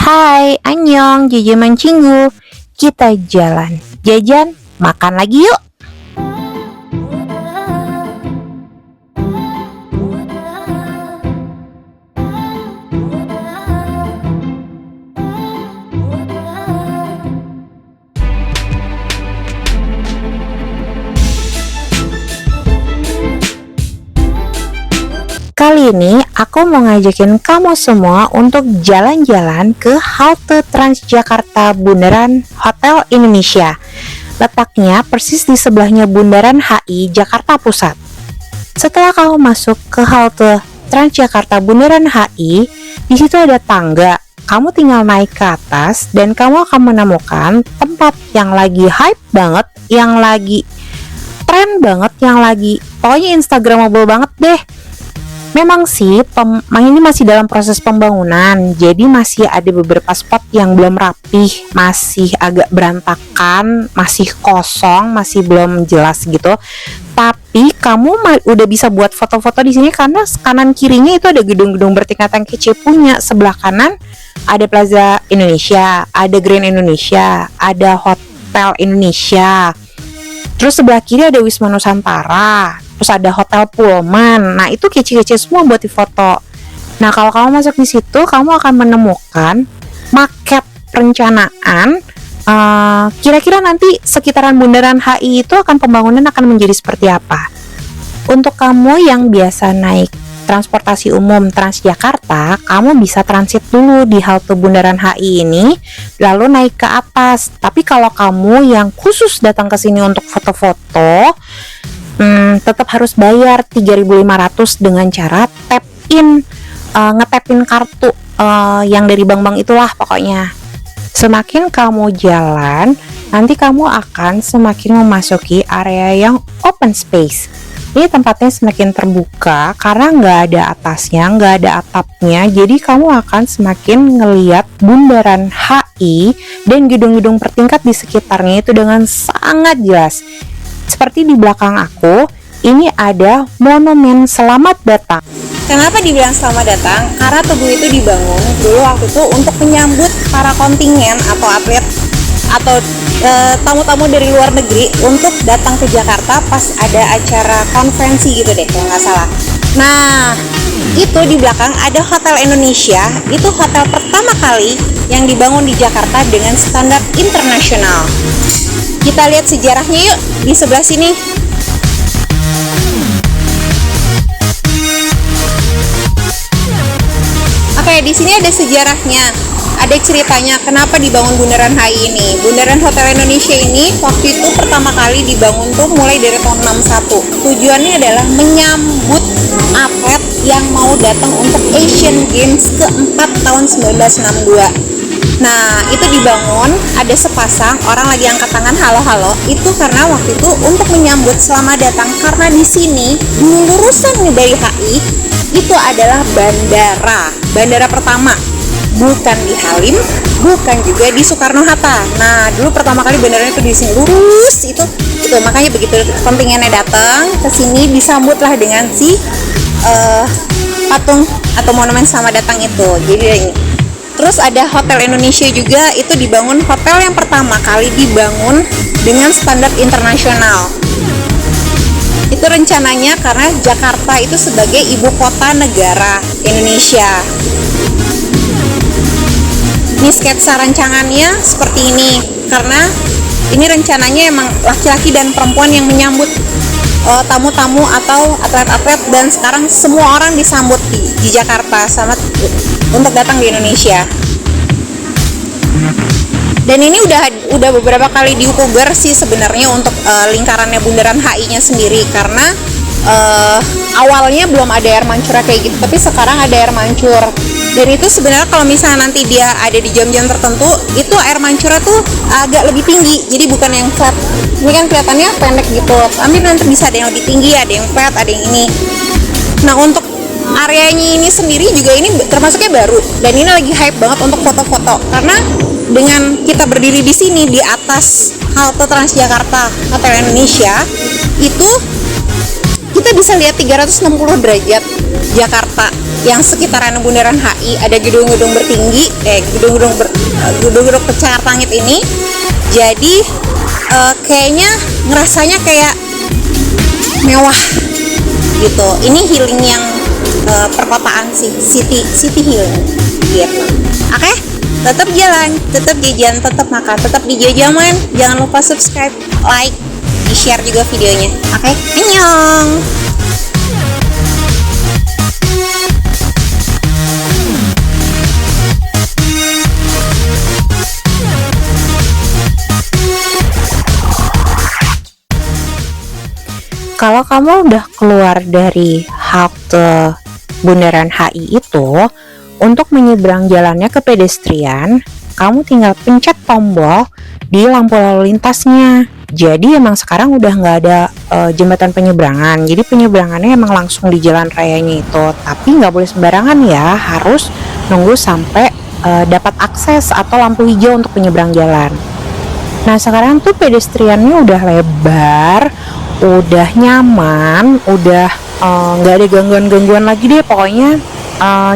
Hai, annyeong, jeje mancinggu. Kita jalan, jajan, makan lagi yuk. Kali ini aku mau ngajakin kamu semua untuk jalan-jalan ke halte Transjakarta Bundaran Hotel Indonesia. Letaknya persis di sebelahnya Bundaran HI Jakarta Pusat. Setelah kamu masuk ke halte Transjakarta Bundaran HI, di situ ada tangga. Kamu tinggal naik ke atas dan kamu akan menemukan tempat yang lagi hype banget, yang lagi tren banget, yang lagi pokoknya instagramable banget deh. Memang sih, ini masih dalam proses pembangunan, jadi masih ada beberapa spot yang belum rapih, masih agak berantakan, masih kosong, masih belum jelas gitu. Tapi kamu udah bisa buat foto-foto di sini karena kanan kirinya itu ada gedung-gedung bertingkat yang kece punya. Sebelah kanan ada Plaza Indonesia, ada Grand Indonesia, ada Hotel Indonesia. Terus sebelah kiri ada Wisma Nusantara. Terus ada Hotel Pullman. Nah, itu kece-kece semua buat difoto. Nah, kalau kamu masuk di situ, kamu akan menemukan maket perencanaan kira-kira nanti sekitaran Bundaran HI itu pembangunan akan menjadi seperti apa. Untuk kamu yang biasa naik transportasi umum Transjakarta, kamu bisa transit dulu di halte Bundaran HI ini, lalu naik ke atas. Tapi kalau kamu yang khusus datang ke sini untuk foto-foto, tetap harus bayar 3.500 dengan cara tap in, ngetapin kartu yang dari bank-bank itulah pokoknya. Semakin kamu jalan, nanti kamu akan semakin memasuki area yang open space. Ini tempatnya semakin terbuka karena nggak ada atasnya, nggak ada atapnya, jadi kamu akan semakin ngeliat Bundaran HI dan gedung-gedung bertingkat di sekitarnya itu dengan sangat jelas. Seperti di belakang aku, ini ada monumen selamat datang. Kenapa dibilang selamat datang? Karena tugu itu dibangun dulu waktu itu untuk menyambut para kontingen atau atlet atau tamu-tamu dari luar negeri untuk datang ke Jakarta pas ada acara konferensi gitu deh kalau nggak salah. Nah, itu di belakang ada Hotel Indonesia. Itu hotel pertama kali yang dibangun di Jakarta dengan standar internasional. Kita lihat sejarahnya yuk di sebelah sini. Oke, di sini ada sejarahnya. Ada ceritanya kenapa dibangun Bundaran HI ini. Bundaran Hotel Indonesia ini waktu itu pertama kali dibangun tuh mulai dari tahun 61. Tujuannya adalah menyambut atlet yang mau datang untuk Asian Games keempat tahun 1962. Nah, itu dibangun, ada sepasang orang lagi angkat tangan halo-halo. Itu karena waktu itu untuk menyambut selamat datang, karena di sini dulu lurusan dari HI itu adalah bandara pertama, bukan di Halim, bukan juga di Soekarno-Hatta. Nah, dulu pertama kali bandaranya itu di sini lurus, itu makanya begitu kontingennya datang ke sini disambutlah dengan si patung atau monumen selamat datang itu. Jadi ini. Terus ada Hotel Indonesia juga, itu dibangun hotel yang pertama kali dibangun dengan standar internasional. Itu rencananya karena Jakarta itu sebagai ibu kota negara Indonesia. Ini sketsa rancangannya seperti ini, karena ini rencananya emang laki-laki dan perempuan yang menyambut tamu-tamu atau atlet-atlet, dan sekarang semua orang disambut di Jakarta sama untuk datang di Indonesia. Dan ini udah beberapa kali diukur sih sebenarnya untuk lingkarannya Bundaran HI-nya sendiri, karena awalnya belum ada air mancur kayak gitu, tapi sekarang ada air mancur. Dan itu sebenarnya kalau misalnya nanti dia ada di jam-jam tertentu, itu air mancurnya tuh agak lebih tinggi, jadi bukan yang flat. Ini kan kelihatannya pendek gitu, tapi nanti bisa ada yang lebih tinggi, ada yang flat, ada yang ini. Nah, untuk areanya ini sendiri juga ini termasuknya baru, dan ini lagi hype banget untuk foto-foto, karena dengan kita berdiri di sini di atas halte Transjakarta Hotel Indonesia, itu kita bisa lihat 360 derajat Jakarta. yang sekitaran Bundaran HI, ada gedung-gedung bertinggi, gedung-gedung pencakar langit ini. Jadi kayaknya ngerasanya kayak mewah gitu. Ini healing yang perkotaan sih, city healing gitu. Oke, tetap jalan, tetap jajan, tetap makan, tetap di jajaman. Jangan lupa subscribe, like, di share juga videonya. Oke, annyeong. Kalau kamu udah keluar dari halte Bundaran HI itu, untuk menyeberang jalannya ke pedestrian, kamu tinggal pencet tombol di lampu lalu lintasnya. Jadi emang sekarang udah nggak ada jembatan penyeberangan. Jadi penyeberangannya emang langsung di jalan rayanya itu. Tapi nggak boleh sembarangan ya, harus nunggu sampai dapat akses atau lampu hijau untuk penyeberang jalan. Nah sekarang tuh pedestriannya udah lebar, udah nyaman, udah nggak ada gangguan-gangguan lagi deh. Pokoknya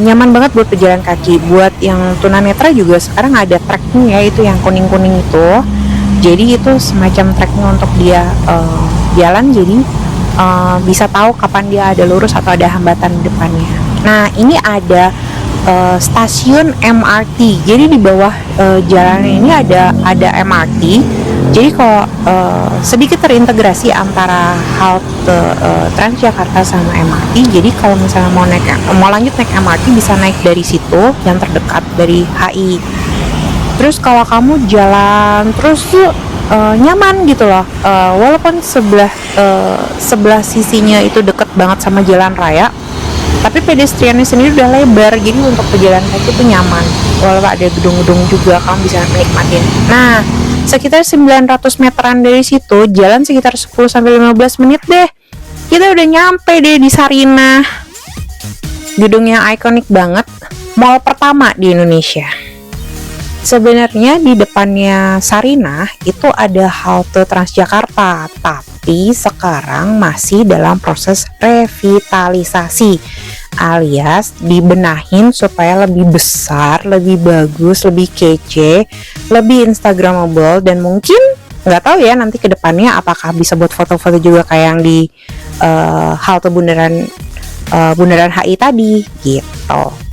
nyaman banget buat pejalan kaki. Buat yang tunanetra juga sekarang ada treknya ya, itu yang kuning-kuning itu. Jadi itu semacam treknya untuk dia jalan, jadi bisa tahu kapan dia ada lurus atau ada hambatan di depannya. Nah ini ada stasiun MRT. Jadi di bawah jalan ini ada MRT. Jadi kalau sedikit terintegrasi antara halte Transjakarta sama MRT. Jadi kalau misalnya mau lanjut naik MRT bisa naik dari situ yang terdekat dari HI. Terus kalau kamu jalan terus tuh nyaman gitu loh. Walaupun sebelah sisinya itu deket banget sama jalan raya, tapi pedestriannya sendiri udah lebar, jadi untuk pejalan kaki itu nyaman. Walaupun ada gedung-gedung juga, kamu bisa menikmatin. Nah, sekitar 900 meteran dari situ, jalan sekitar 10-15 menit deh, kita udah nyampe deh di Sarinah. Gedung yang ikonik banget, mall pertama di Indonesia. Sebenarnya di depannya Sarinah itu ada halte Transjakarta, tapi sekarang masih dalam proses revitalisasi, alias dibenahin supaya lebih besar, lebih bagus, lebih kece, lebih instagramable, dan mungkin nggak tahu ya nanti ke depannya apakah bisa buat foto-foto juga kayak yang di halte Bundaran HI tadi gitu.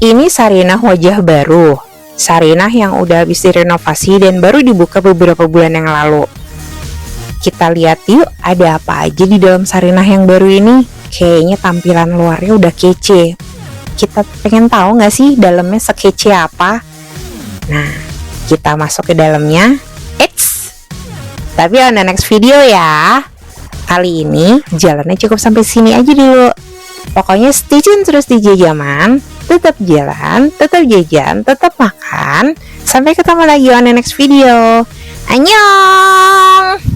Ini Sarinah wajah baru, Sarinah yang udah habis direnovasi dan baru dibuka beberapa bulan yang lalu. Kita lihat yuk ada apa aja di dalam Sarinah yang baru ini. Kayaknya tampilan luarnya udah kece. Kita pengen tahu nggak sih dalamnya sekece apa? Nah, kita masuk ke dalamnya. Tapi on the next video ya. Kali ini jalannya cukup sampai sini aja dulu. Pokoknya stay tune terus di Jajaman. Tetap jalan, tetap jajan, tetap makan. Sampai ketemu lagi on the next video. Annyeong!